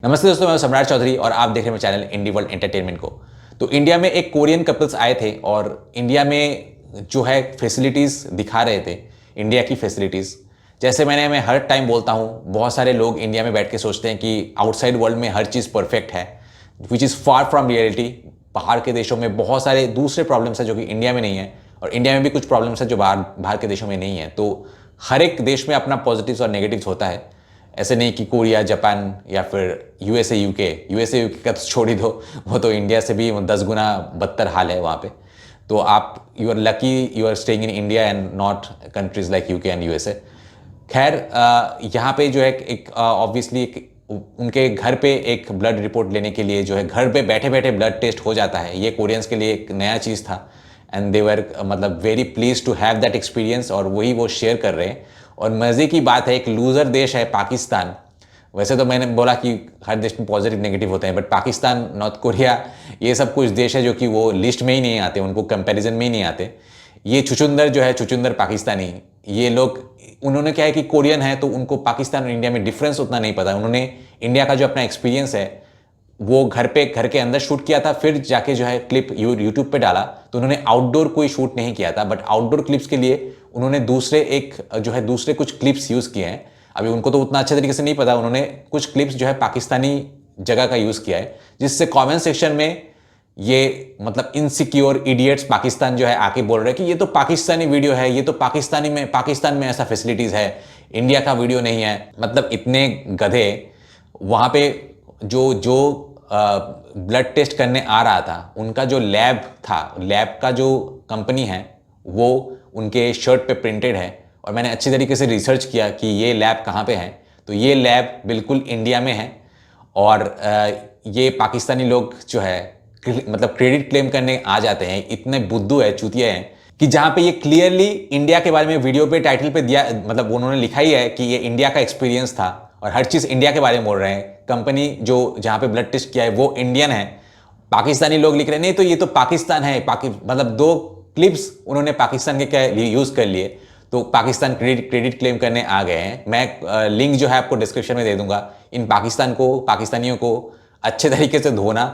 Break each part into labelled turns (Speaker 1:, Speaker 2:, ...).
Speaker 1: नमस्ते दोस्तों, मैं सम्राट चौधरी और आप देख रहे हैं मेरे चैनल इंडी वर्ल्ड एंटरटेनमेंट को। तो इंडिया में एक कोरियन कपल्स आए थे और इंडिया में जो है फैसिलिटीज़ दिखा रहे थे, इंडिया की फैसिलिटीज़। जैसे मैं हर टाइम बोलता हूँ, बहुत सारे लोग इंडिया में बैठ के सोचते हैं कि आउटसाइड वर्ल्ड में हर चीज़ परफेक्ट है, which is far from reality. बाहर के देशों में बहुत सारे दूसरे प्रॉब्लम्स हैं जो कि इंडिया में नहीं है, और इंडिया में भी कुछ प्रॉब्लम्स हैं जो बाहर के देशों में नहीं है। तो हर एक देश में अपना पॉजिटिव्स और नेगेटिव्स होता है। ऐसे नहीं कि कोरिया, जापान या फिर यूएसए यूके का तो छोड़ ही दो, वो तो इंडिया से भी 10 गुना बदतर हाल है वहाँ पे। तो आप you are lucky you are staying in India and not countries like UK and USA. खैर, यहाँ पे जो है एक ऑब्वियसली उनके घर पे एक ब्लड रिपोर्ट लेने के लिए जो है घर पे बैठे बैठे ब्लड टेस्ट हो जाता है। ये कोरियंस के लिए एक नया चीज़ था एंड दे वर मतलब very please to have that experience, और वही वो शेयर कर रहे हैं। और मज़े की बात है, एक लूज़र देश है पाकिस्तान। वैसे तो मैंने बोला कि हर देश में पॉजिटिव नेगेटिव होते हैं, बट पाकिस्तान, नॉर्थ कोरिया, ये सब कुछ देश है जो कि वो लिस्ट में ही नहीं आते, उनको कंपैरिजन में ही नहीं आते। ये छुचुंदर जो है, छुचुंदर पाकिस्तानी, ये लोग, उन्होंने क्या है कि कोरियन है तो उनको पाकिस्तान और इंडिया में डिफरेंस उतना नहीं पता। उन्होंने इंडिया का जो अपना एक्सपीरियंस है वो घर के अंदर शूट किया था, फिर जाके जो है क्लिप यूट्यूब पे डाला। तो उन्होंने आउटडोर कोई शूट नहीं किया था, बट आउटडोर क्लिप्स के लिए उन्होंने दूसरे कुछ क्लिप्स यूज़ किए हैं। अभी उनको तो उतना अच्छे तरीके से नहीं पता, उन्होंने कुछ क्लिप्स जो है पाकिस्तानी जगह का यूज़ किया है, जिससे कमेंट सेक्शन में ये मतलब इनसिक्योर इडियट्स पाकिस्तान जो है आके बोल रहे हैं कि ये तो पाकिस्तानी वीडियो है, ये तो पाकिस्तान में ऐसा फैसिलिटीज़ है, इंडिया का वीडियो नहीं है। मतलब इतने गधे। वहाँ पे जो ब्लड टेस्ट करने आ रहा था, उनका जो लैब था, लैब का जो कंपनी है वो उनके शर्ट पे प्रिंटेड है। और मैंने अच्छी तरीके से रिसर्च किया कि ये लैब कहाँ पे है, तो ये लैब बिल्कुल इंडिया में है। और ये पाकिस्तानी लोग जो है मतलब क्रेडिट क्लेम करने आ जाते हैं, इतने बुद्धू है, चूतिया हैं, कि जहाँ पे ये क्लियरली इंडिया के बारे में वीडियो पे टाइटल पे दिया, मतलब उन्होंने लिखा ही है कि ये इंडिया का एक्सपीरियंस था और हर चीज़ इंडिया के बारे में बोल रहे हैं। कंपनी जो जहाँ पे ब्लड टेस्ट किया है वो इंडियन है। पाकिस्तानी लोग लिख रहे हैं नहीं तो ये तो पाकिस्तान है। मतलब 2 क्लिप्स उन्होंने पाकिस्तान के यूज़ कर लिए, तो पाकिस्तान क्रेडिट क्लेम करने आ गए हैं। मैं लिंक जो है आपको डिस्क्रिप्शन में दे दूंगा। इन पाकिस्तानियों को अच्छे तरीके से धोना,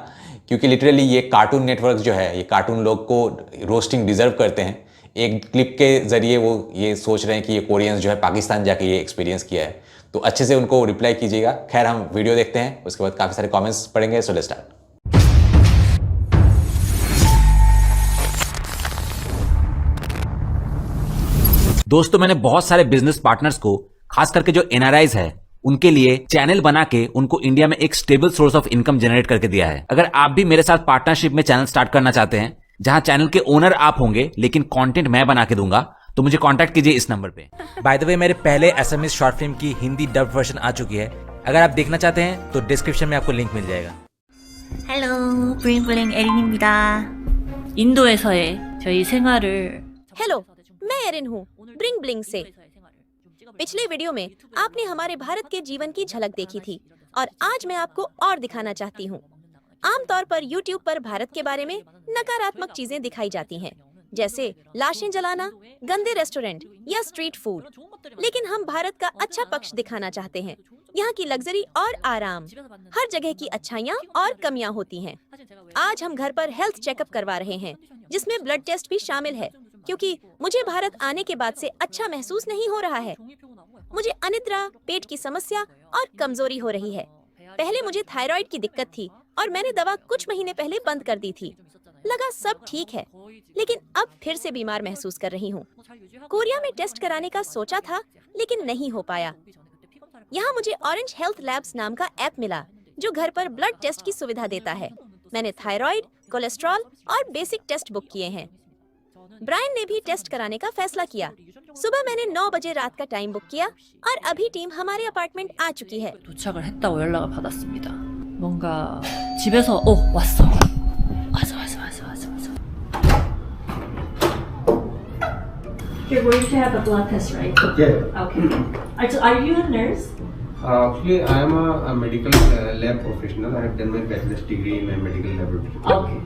Speaker 1: क्योंकि लिटरली ये कार्टून नेटवर्क जो है, ये कार्टून लोग को रोस्टिंग डिजर्व करते हैं। एक क्लिप के जरिए वो ये सोच रहे हैं कि ये कोरियंस जो है पाकिस्तान जाके ये एक्सपीरियंस किया है, तो अच्छे से उनको रिप्लाई कीजिएगा। खैर, हम वीडियो देखते हैं, उसके बाद काफ़ी सारे कमेंट्स पढ़ेंगे। So let's start.
Speaker 2: दोस्तों, मैंने बहुत सारे बिजनेस पार्टनर्स को, खास करके जो एनआरआईज है, उनके लिए चैनल बना के उनको इंडिया में एक stable source of income generate करके दिया है। अगर आप भी मेरे साथ पार्टनरशिप में चैनल स्टार्ट करना चाहते हैं, जहां चैनल के ओनर आप होंगे लेकिन कंटेंट मैं बना के दूंगा, तो मुझे कांटेक्ट कीजिए इस नंबर पे। बाय द वे, मेरे पहले एसएमएस शॉर्ट फिल्म की हिंदी डब वर्जन आ चुकी है। अगर आप देखना चाहते हैं तो डिस्क्रिप्शन में आपको लिंक मिल जाएगा।
Speaker 3: 헬로 블링블링 에린입니다. 인도에서의 저희 생활을
Speaker 4: हेलो, मैं एरिन हूँ ब्रिंग ब्लिंग से। पिछले वीडियो में आपने हमारे भारत के जीवन की झलक देखी थी और आज मैं आपको और दिखाना चाहती हूँ। आमतौर पर YouTube पर भारत के बारे में नकारात्मक चीजें दिखाई जाती हैं, जैसे लाशें जलाना, गंदे रेस्टोरेंट या स्ट्रीट फूड। लेकिन हम भारत का अच्छा पक्ष दिखाना चाहते हैं। यहाँ की लग्जरी और आराम, हर जगह की अच्छाइयाँ और कमियाँ होती हैं। आज हम घर पर हेल्थ चेकअप करवा रहे हैं, जिसमें ब्लड टेस्ट भी शामिल है, क्योंकि मुझे भारत आने के बाद से अच्छा महसूस नहीं हो रहा है। मुझे अनिद्रा, पेट की समस्या और कमजोरी हो रही है। पहले मुझे थायराइड की दिक्कत थी और मैंने दवा कुछ महीने पहले बंद कर दी थी। लगा सब ठीक है, लेकिन अब फिर से बीमार महसूस कर रही हूँ। कोरिया में टेस्ट कराने का सोचा था, लेकिन नहीं हो पाया। यहाँ मुझे ऑरेंज हेल्थ लैब्स नाम का ऐप मिला, जो घर पर ब्लड टेस्ट की सुविधा देता है। मैंने थायराइड, कोलेस्ट्रॉल और बेसिक टेस्ट बुक किए हैं। ब्रायन ने भी टेस्ट कराने का फैसला किया। सुबह मैंने 9 बजे रात का टाइम बुक किया और अभी टीम हमारे अपार्टमेंट आ चुकी है।
Speaker 3: 도착을 했다고 연락을 받았습니다. 뭔가 집에서 왔어. 왔어.
Speaker 5: You're going to have a blood test, right?
Speaker 6: Yeah.
Speaker 5: Okay. Are you a nurse?
Speaker 6: Actually, I am a medical lab professional. I have done my bachelor's degree in medical laboratory.
Speaker 5: Okay.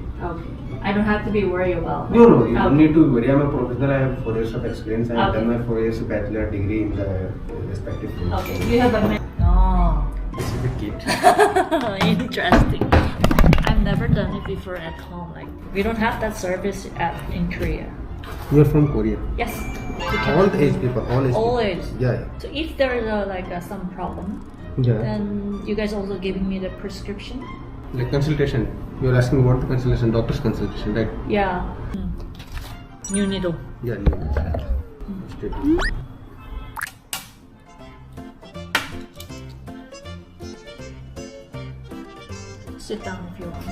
Speaker 5: I don't have to be worried about.
Speaker 6: No, you don't need to worry. I am a professional. I have 4 years of experience. I have done my 4 years bachelor degree in the respective field.
Speaker 5: Okay. You have a
Speaker 3: 아,
Speaker 6: This is the key. it.
Speaker 3: Interesting. I've never done it before at home. Like we don't have that service in Korea.
Speaker 6: You're from Korea.
Speaker 3: Yes. you can-
Speaker 6: All age people, all age.
Speaker 3: All
Speaker 6: people.
Speaker 3: age.
Speaker 6: Yeah,
Speaker 3: So if there is some problem,
Speaker 6: yeah. Yeah.
Speaker 3: then you guys also giving me the prescription?
Speaker 6: Like consultation. You're asking what the consultation, doctor's consultation, right?
Speaker 3: Yeah. New needle.
Speaker 6: Yeah. Yeah. Straight.
Speaker 3: Sit down if you want.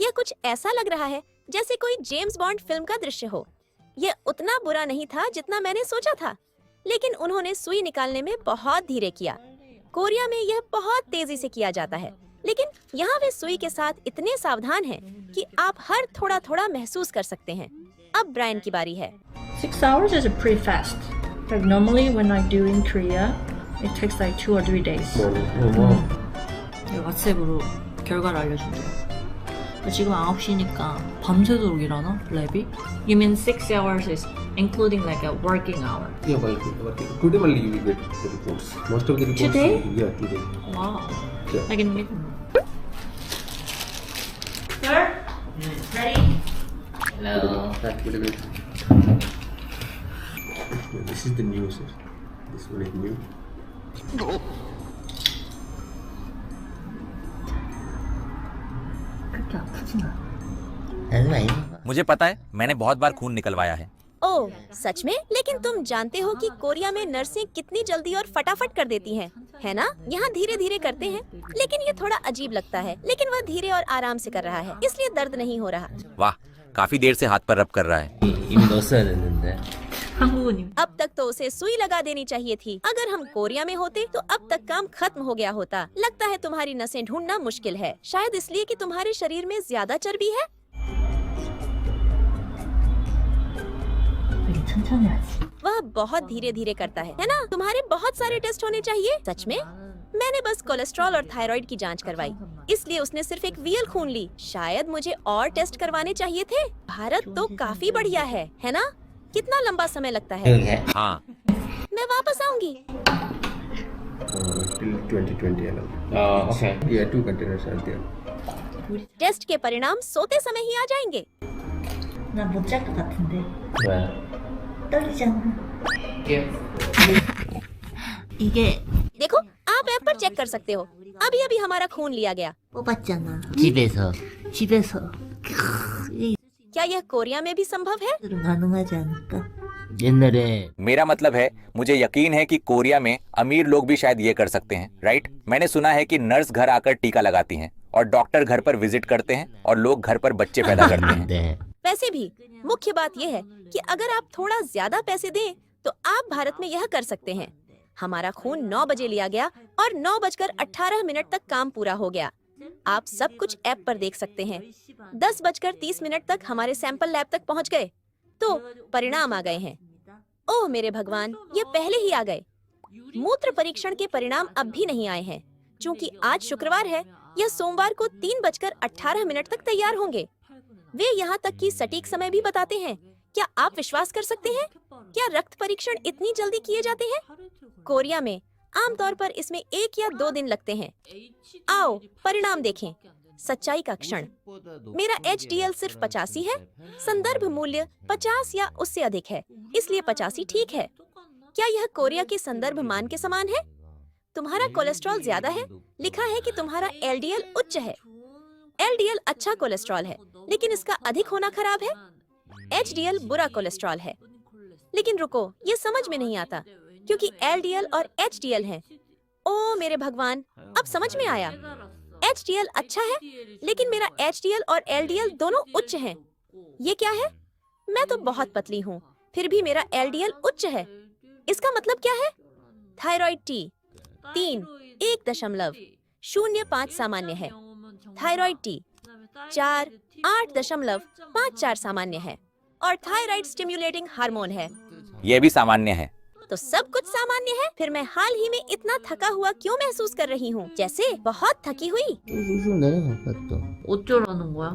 Speaker 4: यह कुछ ऐसा लग रहा है जैसे कोई James bond film का दृश्य हो। यह उतना बुरा नहीं था जितना मैंने सोचा था, लेकिन उन्होंने सुई निकालने में बहुत धीरे किया। कोरिया में यह बहुत तेजी से किया जाता है, लेकिन यहाँ वे सुई के साथ इतने सावधान हैं कि आप हर थोड़ा थोड़ा महसूस कर सकते हैं। अब ब्रायन की बारी है।
Speaker 3: 6 hours is pretty fast. Like normally when I do in Korea, it takes like 2 or 3 days. 왓츠앱으로 결과를 알려준대요. 지금 9시니까 밤새도록 일하나? 랩이? You mean 6 hours is including like a working hour?
Speaker 6: Yeah, working. Today only you will get the reports. Most of the reports.
Speaker 3: Today?
Speaker 6: Yeah, today.
Speaker 3: Wow.
Speaker 6: Yeah.
Speaker 3: I can meet. Sir? Ready? Hello.
Speaker 6: Good evening. This is the news, sir. This one is new.
Speaker 3: 그렇게 아프진 않아.
Speaker 2: मुझे पता है, मैंने बहुत बार खून निकलवाया है।
Speaker 4: ओह, सच में? लेकिन तुम जानते हो कि कोरिया में नर्सें कितनी जल्दी और फटाफट कर देती हैं, है ना? यहाँ धीरे धीरे करते हैं, लेकिन ये थोड़ा अजीब लगता है। लेकिन वह धीरे और आराम से कर रहा है, इसलिए दर्द नहीं हो रहा।
Speaker 2: वाह, काफी देर से हाथ पर रब कर रहा है।
Speaker 3: 한국은요?
Speaker 4: अब तक तो उसे सुई लगा देनी चाहिए थी। अगर हम कोरिया में होते तो अब तक काम खत्म हो गया होता। लगता है तुम्हारी नसें ढूंढना मुश्किल है, शायद इसलिए कि तुम्हारे शरीर में ज्यादा चर्बी है।
Speaker 3: 되게 천천히 하지.
Speaker 4: वह बहुत धीरे धीरे करता है ना? तुम्हारे बहुत सारे टेस्ट होने चाहिए। सच में? मैंने बस कोलेस्ट्रॉल और थायराइड की जांच करवाई, इसलिए उसने सिर्फ एक वीएल खून ली। शायद मुझे और टेस्ट करवाने चाहिए थे। भारत तो काफी बढ़िया है ना? कितना लंबा समय लगता है?
Speaker 2: हाँ,
Speaker 4: मैं वापस आऊंगी।
Speaker 6: Till 2020 allowed.
Speaker 7: Okay.
Speaker 6: Yeah, 2 containers are there.
Speaker 4: Test के परिणाम सोते समय ही आ जाएंगे।
Speaker 3: 나못 잘 것 같은데.
Speaker 7: 왜요?
Speaker 3: 떨리잖아.
Speaker 7: Yeah.
Speaker 3: 이게
Speaker 4: देखो, आप ऐप पर चेक कर सकते हो। अभी अभी हमारा खून लिया गया।
Speaker 3: 뽑았잖아.
Speaker 7: 집에서.
Speaker 3: 집에서.
Speaker 4: क्या यह कोरिया में भी संभव है?
Speaker 3: 가능하지 않을까?
Speaker 7: 옛날에
Speaker 2: मेरा मतलब है, मुझे यकीन है कि कोरिया में अमीर लोग भी शायद ये कर सकते हैं, राइट? मैंने सुना है कि नर्स घर आकर टीका लगाती हैं और डॉक्टर घर पर विजिट करते हैं और लोग घर पर बच्चे पैदा करते हैं।
Speaker 7: 네.
Speaker 4: वैसे भी मुख्य बात यह है कि अगर आप थोड़ा ज्यादा पैसे दें तो आप भारत में यह कर सकते हैं। हमारा खून 9 बजे लिया गया और 9:18 तक काम पूरा हो गया। आप सब कुछ ऐप पर देख सकते हैं। 10:30 तक हमारे सैंपल लैब तक पहुंच गए, तो परिणाम आ गए हैं। ओह मेरे भगवान, ये पहले ही आ गए। मूत्र परीक्षण के परिणाम अब भी नहीं आए हैं। चूंकि आज शुक्रवार है, यह सोमवार को 3:18 तक तैयार होंगे। वे यहाँ तक कि सटीक समय भी बताते हैं। क्या आप विश्वास कर सकते हैं? क्या रक्त परीक्षण इतनी जल्दी किए जाते हैं? कोरिया में आमतौर पर इसमें 1 या 2 दिन लगते हैं। आओ परिणाम देखें। सच्चाई का क्षण। मेरा HDL सिर्फ 85 है। संदर्भ मूल्य 50 या उससे अधिक है, इसलिए 85 ठीक है। क्या यह कोरिया के संदर्भ मान के समान है? तुम्हारा कोलेस्ट्रॉल ज्यादा है। लिखा है कि तुम्हारा LDL उच्च है। LDL अच्छा कोलेस्ट्रॉल है, लेकिन इसका अधिक होना खराब है। HDL बुरा कोलेस्ट्रॉल है। लेकिन रुको, ये समझ में नहीं आता, क्योंकि LDL और HDL हैं। ओ मेरे भगवान, अब समझ में आया। HDL अच्छा है, लेकिन मेरा HDL और LDL दोनों उच्च हैं। ये क्या है? मैं तो बहुत पतली हूँ, फिर भी मेरा LDL उच्च है। इसका मतलब क्या है? थायराइड T 3 1.05 सामान्य है। थायराइड T 4 8.54 सामान्य है, और थायराइड स्टिम्युलेटिंग हार्मोन है।
Speaker 2: यह भी सामान्य है।
Speaker 4: तो सब कुछ सामान्य है। फिर मैं हाल ही में इतना थका हुआ क्यों महसूस कर रही हूँ, जैसे बहुत थकी हुई।
Speaker 7: 쭉 내려갈까 또.
Speaker 3: 어쩌라는 거야?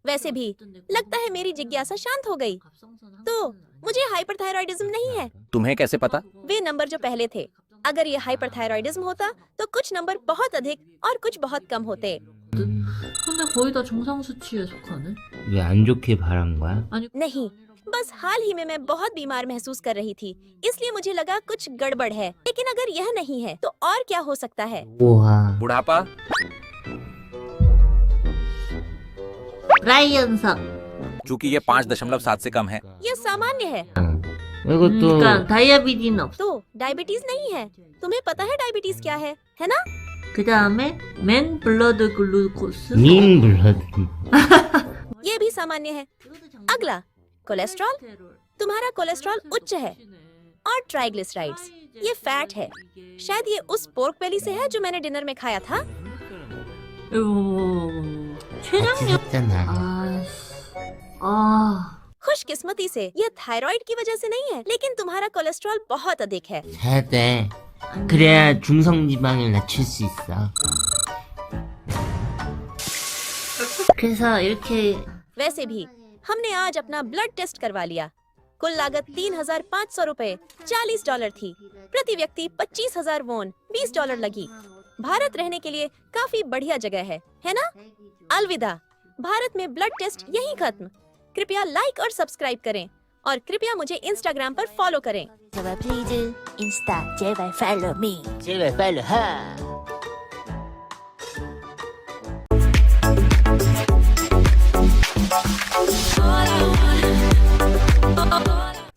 Speaker 4: वैसे भी लगता है मेरी जिज्ञासा शांत हो गई। तो मुझे हाइपरथायरॉयडिज्म नहीं है।
Speaker 2: तुम्हें कैसे पता?
Speaker 4: वे नंबर जो पहले थे, अगर ये हाइपरथायरॉयडिज्म होता तो कुछ नंबर बहुत अधिक और कुछ बहुत कम होते।
Speaker 3: 근데 거의 다 정상 수치에 속하네.
Speaker 7: 왜 안 좋게 바란 거야?
Speaker 3: 아니
Speaker 4: नहीं, बस हाल ही में मैं बहुत बीमार महसूस कर रही थी, इसलिए मुझे लगा कुछ गड़बड़ है। लेकिन अगर यह नहीं है तो और क्या हो सकता है?
Speaker 7: 우와.
Speaker 2: बुढ़ापा?
Speaker 3: 라이언석.
Speaker 2: चूंकि ये 5.7 से कम है।
Speaker 4: यह सामान्य है।
Speaker 7: 이것도
Speaker 3: 그러니까 다이아비디는 없어.
Speaker 4: तो डायबिटीज नहीं है। तुम्हें पता है डायबिटीज क्या है ना?
Speaker 3: 그다음에 맨 블러드 글루코스.
Speaker 7: 민 블러드.
Speaker 4: ये भी सामान्य है। अगला कोलेस्ट्रॉल। तुम्हारा कोलेस्ट्रॉल उच्च है। और ट्राइग्लिसराइड्स, ये फैट है। शायद ये उस पोर्क बेली से है जो मैंने डिनर में खाया था।
Speaker 7: 같이 샀잖아.
Speaker 4: खुशकिस्मती से यह थायराइड की वजह से नहीं है, लेकिन तुम्हारा कोलेस्ट्रॉल बहुत अधिक है।
Speaker 7: 사야 돼. 그래야 중성지방을 낮출 수 있어.
Speaker 3: 그래서 이렇게
Speaker 4: वैसे भी हमने आज अपना ब्लड टेस्ट करवा लिया। कुल लागत 3,500 रुपए, $40 थी। प्रति व्यक्ति 25,000 वोन, $20 लगी। भारत रहने के लिए काफी बढ़िया जगह है ना? अलविदा। भारत में ब्लड टेस्ट यहीं खत्म। कृपया लाइक और सब्सक्राइब करें और कृपया मुझे इंस्टाग्राम पर फॉलो करें।
Speaker 8: Please Insta JY follow me.
Speaker 7: 제발 빨리 하.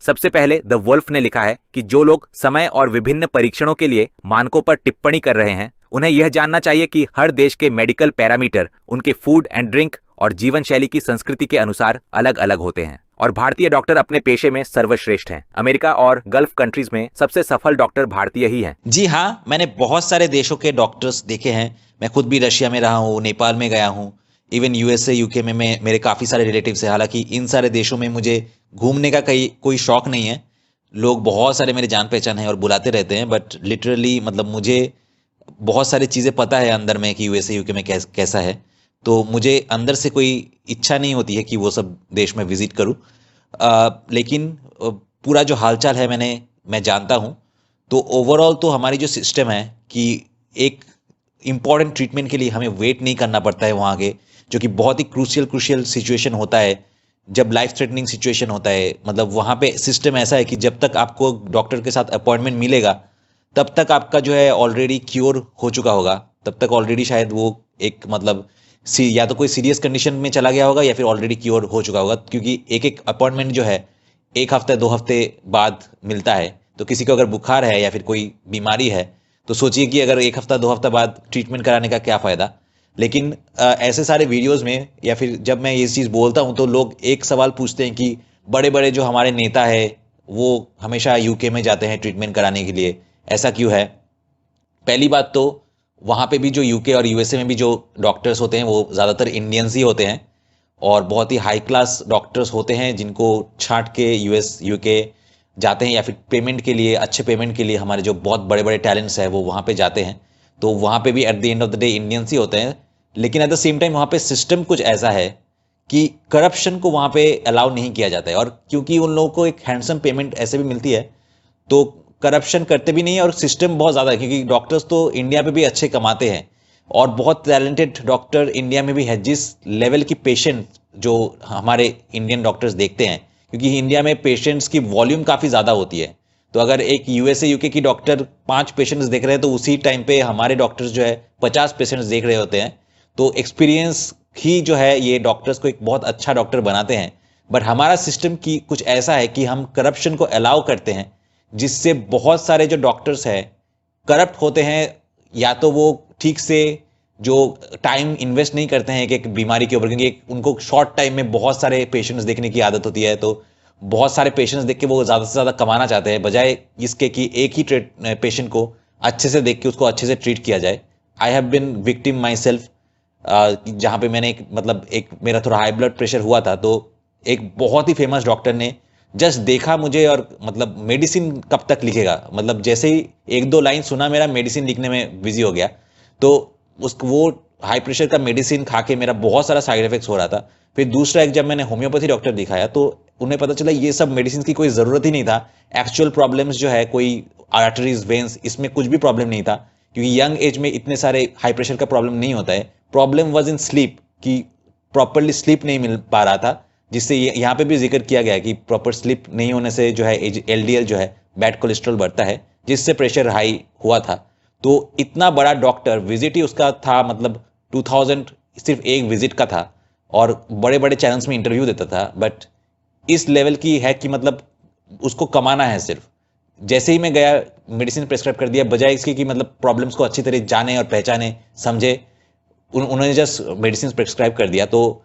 Speaker 2: सबसे पहले द वुल्फ ने लिखा है कि जो लोग समय और विभिन्न परीक्षणों के लिए मानकों पर टिप्पणी कर रहे हैं, उन्हें यह जानना चाहिए कि हर देश के मेडिकल पैरामीटर उनके फूड एंड ड्रिंक और जीवन शैली की संस्कृति के अनुसार अलग अलग होते हैं और भारतीय डॉक्टर अपने पेशे में सर्वश्रेष्ठ हैं। अमेरिका और गल्फ कंट्रीज में सबसे सफल डॉक्टर भारतीय ही हैं।
Speaker 9: जी हाँ, मैंने बहुत सारे देशों के डॉक्टर्स देखे हैं। मैं खुद भी रशिया में रहा हूँ, नेपाल में गया हूँ, इवन यूएसए यूके में मेरे काफ़ी सारे रिलेटिव्स हैं। हालांकि इन सारे देशों में मुझे घूमने का कोई शौक नहीं है। लोग बहुत सारे मेरे जान पहचान हैं और बुलाते रहते हैं, बट लिटरली मतलब मुझे बहुत सारी चीज़ें पता है अंदर में कि यूएसए यूके में कैसा है। तो मुझे अंदर से कोई इच्छा नहीं होती है कि वो सब देश में विजिट करूं। लेकिन पूरा जो हालचाल है मैं जानता हूं। तो ओवरऑल तो हमारी जो सिस्टम है कि एक इम्पॉर्टेंट ट्रीटमेंट के लिए हमें वेट नहीं करना पड़ता है वहाँ के, जो कि बहुत ही क्रूशियल सिचुएशन होता है जब लाइफ थ्रेटनिंग सिचुएशन होता है। मतलब वहाँ पे सिस्टम ऐसा है कि जब तक आपको डॉक्टर के साथ अपॉइंटमेंट मिलेगा तब तक आपका जो है ऑलरेडी क्योर हो चुका होगा। तब तक ऑलरेडी शायद वो एक मतलब या तो कोई सीरियस कंडीशन में चला गया होगा या फिर ऑलरेडी क्योर हो चुका होगा, क्योंकि एक अपॉइंटमेंट जो है 1 हफ्ते 2 हफ्ते बाद मिलता है। तो किसी को अगर बुखार है या फिर कोई बीमारी है तो सोचिए कि अगर 1 हफ्ता 2 हफ्ता बाद ट्रीटमेंट कराने का क्या फ़ायदा। लेकिन ऐसे सारे वीडियोज़ में या फिर जब मैं ये चीज़ बोलता हूँ तो लोग एक सवाल पूछते हैं कि बड़े बड़े जो हमारे नेता है वो हमेशा यूके में जाते हैं ट्रीटमेंट कराने के लिए, ऐसा क्यों है? पहली बात तो वहाँ पे भी जो यूके और यूएसए में भी जो डॉक्टर्स होते हैं वो ज़्यादातर इंडियंस ही होते हैं और बहुत ही हाई क्लास डॉक्टर्स होते हैं जिनको छांट के यूएस यूके जाते हैं या फिर पेमेंट के लिए, अच्छे पेमेंट के लिए हमारे जो बहुत बड़े बड़े टैलेंट्स हैं वो वहाँ पे जाते हैं। तो वहाँ पे भी at the end of the day Indians ही होते हैं। लेकिन एट द सेम टाइम वहाँ पे सिस्टम कुछ ऐसा है कि करप्शन को वहाँ पे अलाउ नहीं किया जाता है, और क्योंकि उन लोगों को एक हैंडसम पेमेंट ऐसे भी मिलती है तो करप्शन करते भी नहीं है। और सिस्टम बहुत ज़्यादा है क्योंकि डॉक्टर्स तो इंडिया पे भी अच्छे कमाते हैं और बहुत टैलेंटेड डॉक्टर इंडिया में भी है। जिस लेवल की पेशेंट जो हमारे इंडियन डॉक्टर्स देखते हैं, क्योंकि इंडिया में पेशेंट्स की वॉल्यूम काफ़ी ज़्यादा होती है, तो अगर एक यूएसए यूके की डॉक्टर 5 पेशेंट्स देख रहे हैं तो उसी टाइम पे हमारे डॉक्टर्स जो है 50 पेशेंट्स देख रहे होते हैं। तो एक्सपीरियंस ही जो है ये डॉक्टर्स को एक बहुत अच्छा डॉक्टर बनाते हैं। बट हमारा सिस्टम की कुछ ऐसा है कि हम करप्शन को अलाउ करते हैं, जिससे बहुत सारे जो डॉक्टर्स हैं करप्ट होते हैं, या तो वो ठीक से जो टाइम इन्वेस्ट नहीं करते हैं एक बीमारी के ऊपर, क्योंकि उनको शॉर्ट टाइम में बहुत सारे पेशेंट्स देखने की आदत होती है। तो बहुत सारे पेशेंट्स देख के वो ज़्यादा से ज़्यादा कमाना चाहते हैं, बजाय इसके कि एक ही पेशेंट को अच्छे से देख के उसको अच्छे से ट्रीट किया जाए। I have been victim my self, जहाँ पे मैंने एक मेरा थोड़ा हाई ब्लड प्रेशर हुआ था, तो एक बहुत ही फेमस डॉक्टर ने जस्ट देखा मुझे और मतलब मेडिसिन कब तक लिखेगा, मतलब जैसे ही 1-2 लाइन सुना मेरा, मेडिसिन लिखने में बिजी हो गया। तो वो हाई प्रेशर का मेडिसिन खा के मेरा बहुत सारा साइड इफेक्ट्स हो रहा था। फिर दूसरा एक जब मैंने होम्योपैथी डॉक्टर दिखाया तो उन्हें पता चला ये सब मेडिसिन की कोई ज़रूरत ही नहीं था। एक्चुअल प्रॉब्लम्स जो है कोई आर्टरीज, वेन्स, इसमें कुछ भी प्रॉब्लम नहीं था, क्योंकि यंग एज में इतने सारे हाई प्रेशर का प्रॉब्लम नहीं होता है। प्रॉब्लम वाज इन स्लीप, कि प्रॉपरली स्लीप नहीं मिल पा रहा था, जिससे यहाँ पे भी जिक्र किया गया है कि प्रॉपर स्लीप नहीं होने से जो है LDL जो है बैड कोलेस्ट्रॉल बढ़ता है, जिससे प्रेशर हाई हुआ था। तो इतना बड़ा डॉक्टर, विजिट ही उसका था मतलब 2000 सिर्फ एक विजिट का था और बड़े बड़े चैनल्स में इंटरव्यू देता था। बट इस लेवल की है कि मतलब उसको कमाना है सिर्फ। जैसे ही मैं गया, मेडिसिन प्रेस्क्राइब कर दिया, बजाय इसके कि मतलब प्रॉब्लम्स को अच्छी तरह जाने और पहचाने, समझे, उन्होंने जस्ट मेडिसिन प्रेस्क्राइब कर दिया। तो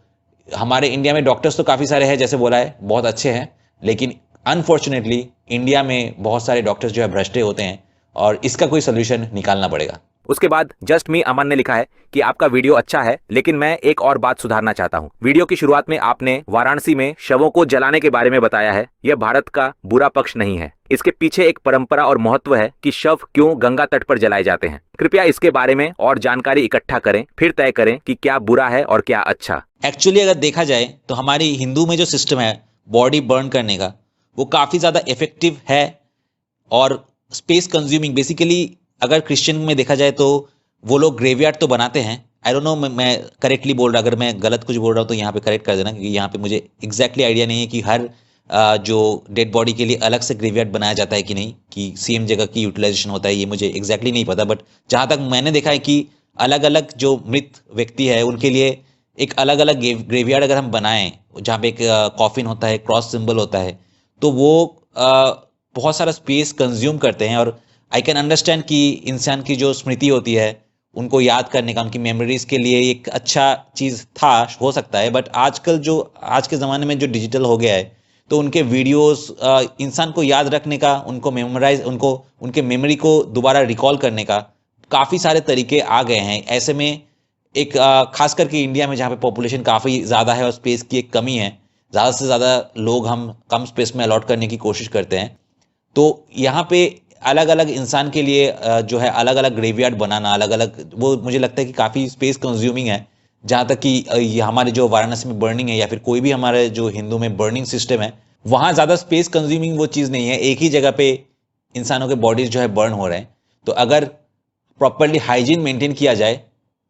Speaker 9: हमारे इंडिया में डॉक्टर्स तो काफ़ी सारे हैं, जैसे बोला है, बहुत अच्छे हैं, लेकिन अनफॉर्चुनेटली इंडिया में बहुत सारे डॉक्टर्स जो है भ्रष्टे होते हैं और इसका कोई सोल्यूशन निकालना पड़ेगा।
Speaker 2: उसके बाद जस्ट मी अमन ने लिखा है कि आपका वीडियो अच्छा है, लेकिन मैं एक और बात सुधारना चाहता हूँ। वीडियो की शुरुआत में आपने वाराणसी में शवों को जलाने के बारे में बताया है। यह भारत का बुरा पक्ष नहीं है, इसके पीछे एक परंपरा और महत्व है कि शव क्यों गंगा तट पर जलाए जाते हैं। कृपया इसके बारे में और जानकारी इकट्ठा करें, फिर तय करें कि क्या बुरा है और क्या अच्छा।
Speaker 9: एक्चुअली अगर देखा जाए तो हमारी हिंदू में जो सिस्टम है बॉडी बर्न करने का, वो काफ़ी ज़्यादा इफेक्टिव है और स्पेस कंज्यूमिंग। बेसिकली अगर क्रिश्चियन में देखा जाए तो वो लोग ग्रेवयार्ड तो बनाते हैं। आई डोंट नो मैं करेक्टली बोल रहा, अगर मैं गलत कुछ बोल रहा हूँ तो यहाँ पे करेक्ट कर देना, क्योंकि यहाँ पे मुझे एग्जैक्टली आइडिया नहीं है कि हर जो डेड बॉडी के लिए अलग से ग्रेवयार्ड बनाया जाता है कि नहीं, कि सेम जगह की यूटिलाइजेशन होता है, ये मुझे एग्जैक्टली नहीं पता। बट जहाँ तक मैंने देखा है कि अलग अलग जो मृत व्यक्ति है उनके लिए एक अलग अलग ग्रेवयार्ड अगर हम बनाएं, जहाँ पे एक कॉफिन होता है, क्रॉस सिंबल होता है, तो वो बहुत सारा स्पेस कंज्यूम करते हैं। और आई कैन अंडरस्टैंड कि इंसान की जो स्मृति होती है उनको याद करने का, उनकी मेमोरीज के लिए एक अच्छा चीज़ था, हो सकता है। बट आजकल जो आज के ज़माने में जो डिजिटल हो गया है, तो उनके वीडियोस इंसान को याद रखने का, उनको मेमोराइज, उनको उनके मेमोरी को दोबारा रिकॉल करने का काफ़ी सारे तरीके आ गए हैं। ऐसे में एक खास करके इंडिया में जहाँ पे पॉपुलेशन काफ़ी ज़्यादा है और स्पेस की एक कमी है, ज़्यादा से ज़्यादा लोग हम कम स्पेस में अलॉट करने की कोशिश करते हैं। तो यहाँ पे अलग अलग इंसान के लिए जो है अलग अलग ग्रेवयार्ड बनाना, अलग अलग, वो मुझे लगता है कि काफ़ी स्पेस कंज्यूमिंग है। जहाँ तक कि ये हमारे जो वाराणसी में बर्निंग है या फिर कोई भी हमारे जो हिंदू में बर्निंग सिस्टम है, वहाँ ज़्यादा स्पेस कंज्यूमिंग वो चीज़ नहीं है। एक ही जगह पे इंसानों के बॉडीज जो है बर्न हो रहे हैं। तो अगर प्रॉपरली हाइजीन मेंटेन किया जाए,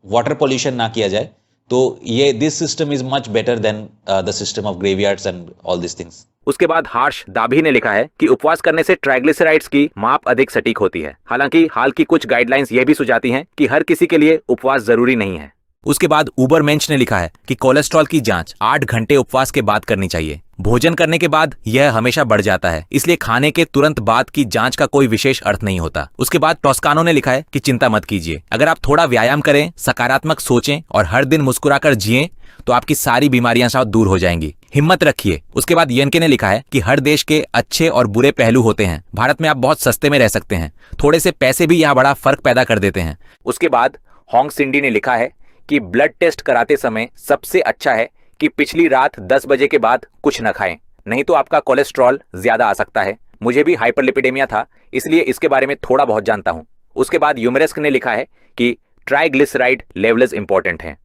Speaker 9: वाटर पॉल्यूशन ना किया जाए, तो ये this system is much better than the system of graveyards and all this things.
Speaker 2: उसके बाद हर्ष दाभी ने लिखा है कि उपवास करने से ट्राइग्लिसराइड्स की माप अधिक सटीक होती है। हालांकि हाल की कुछ गाइडलाइंस यह भी सुझाती हैं कि हर किसी के लिए उपवास जरूरी नहीं है। उसके बाद उबर मेंच ने लिखा है कि कोलेस्ट्रॉल की जांच 8 घंटे उपवास के बाद करनी चाहिए। भोजन करने के बाद यह हमेशा बढ़ जाता है, इसलिए खाने के तुरंत बाद की जांच का कोई विशेष अर्थ नहीं होता। उसके बाद टॉस्कानो ने लिखा है कि चिंता मत कीजिए, अगर आप थोड़ा व्यायाम करें, सकारात्मक सोचें और हर दिन मुस्कुराकर जिएं तो आपकी सारी बीमारियां शायद दूर हो जाएंगी। हिम्मत रखिए। उसके बाद यनके ने लिखा है कि हर देश के अच्छे और बुरे पहलू होते हैं। भारत में आप बहुत सस्ते में रह सकते हैं, थोड़े से पैसे भी यहाँ बड़ा फर्क पैदा कर देते हैं। उसके बाद होंग सिंडी ने लिखा है कि ब्लड टेस्ट कराते समय सबसे अच्छा है कि पिछली रात 10 बजे के बाद कुछ न खाएं, नहीं तो आपका कोलेस्ट्रॉल ज्यादा आ सकता है। मुझे भी हाइपरलिपिडेमिया था, इसलिए इसके बारे में थोड़ा बहुत जानता हूं। उसके बाद यूमरेस्क ने लिखा है कि ट्राइग्लिसराइड लेवल्स इंपॉर्टेंट हैं।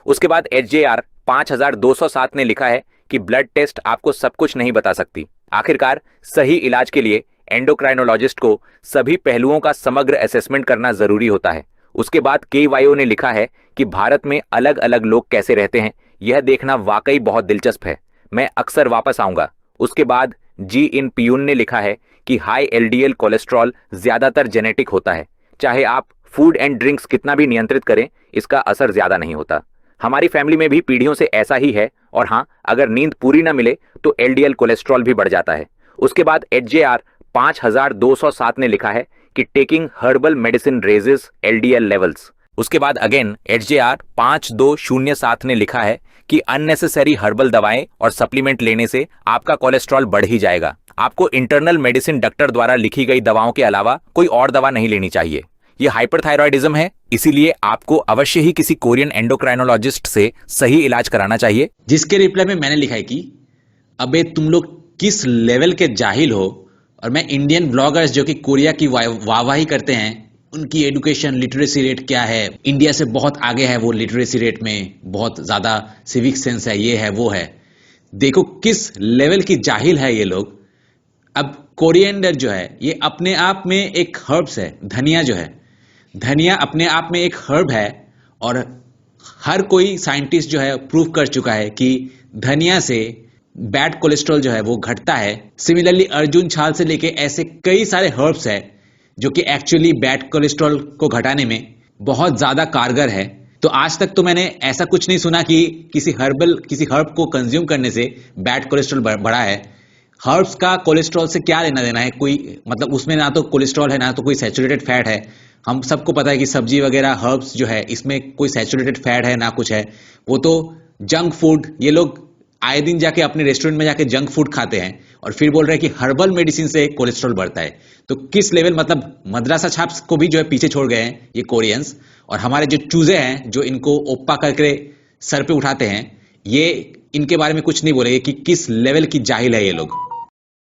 Speaker 2: उसके बाद HJR 5207 ने लिखा है कि ब्लड टेस्ट आपको सब कुछ नहीं बता सकती। आखिरकार सही इलाज के लिए एंडोक्राइनोलॉजिस्ट को सभी पहलुओं का समग्र असेसमेंट करना जरूरी होता है। उसके बाद KYO ने लिखा है कि भारत में अलग अलग लोग कैसे रहते हैं, यह देखना वाकई बहुत दिलचस्प है। मैं अक्सर वापस आऊंगा। उसके बाद जी इन पियून ने लिखा है कि हाई LDL कोलेस्ट्रॉल ज्यादातर जेनेटिक होता है। चाहे आप फूड एंड ड्रिंक्स कितना भी नियंत्रित करें, इसका असर ज्यादा नहीं होता। हमारी फैमिली में भी पीढ़ियों से ऐसा ही है, और हाँ, अगर नींद पूरी ना मिले तो LDL कोलेस्ट्रॉल भी बढ़ जाता है। उसके बाद HJR 5207 ने लिखा है कि taking herbal medicine raises LDL levels. उसके बाद अगेन HJR 5207 ने लिखा है कि अननेसेसरी हर्बल दवाएं और सप्लीमेंट लेने से आपका कोलेस्ट्रॉल बढ़ ही जाएगा। आपको इंटरनल मेडिसिन डॉक्टर द्वारा लिखी गई दवाओं के अलावा कोई और दवा नहीं लेनी चाहिए। यह हाइपरथायरॉयडिज्म है, इसीलिए आपको अवश्य ही किसी कोरियन एंडोक्राइनोलॉजिस्ट से सही इलाज कराना चाहिए।
Speaker 1: जिसके रिप्लाई में मैंने लिखा है कि
Speaker 9: अबे तुम लोग किस लेवल के जाहिल हो। और मैं इंडियन ब्लॉगर्स जो कि कोरिया की वाहवाही करते हैं, उनकी एजुकेशन लिटरेसी रेट क्या है, इंडिया से बहुत आगे है वो लिटरेसी रेट में, बहुत ज्यादा सिविक सेंस है, ये है वो है। देखो किस लेवल की जाहिल है ये लोग। अब कोरिएंडर जो है ये अपने आप में एक हर्ब्स है। धनिया जो है, धनिया अपने आप में एक हर्ब है और हर कोई साइंटिस्ट जो है प्रूव कर चुका है कि धनिया से बैड कोलेस्ट्रॉल जो है वो घटता है। सिमिलरली अर्जुन छाल से लेके ऐसे कई सारे हर्ब्स है जो कि एक्चुअली बैड कोलेस्ट्रॉल को घटाने में बहुत ज्यादा कारगर है। तो आज तक तो मैंने ऐसा कुछ नहीं सुना कि किसी हर्ब को कंज्यूम करने से बैड कोलेस्ट्रॉल बढ़ा है। हर्ब्स का कोलेस्ट्रॉल से क्या लेना देना है, कोई मतलब उसमें ना तो कोलेस्ट्रॉल है ना तो कोई सैचुरेटेड फैट है। हम सबको पता है कि सब्जी वगैरह हर्ब्स जो है इसमें कोई सैचुरेटेड फैट है ना कुछ है, वो तो जंक फूड। ये लोग आए दिन जाके अपने रेस्टोरेंट में जाके जंक फूड खाते हैं और फिर बोल रहे हैं कि हर्बल मेडिसिन से कोलेस्ट्रॉल बढ़ता है। तो किस लेवल, मतलब मद्रासा छाप्स को भी जो है पीछे छोड़ गए हैं ये कोरियंस। और हमारे जो चूजे हैं जो इनको ओप्पा करके सर पे उठाते हैं, ये इनके बारे में कुछ नहीं बोलेंगे कि किस लेवल की जाहिल है ये लोग।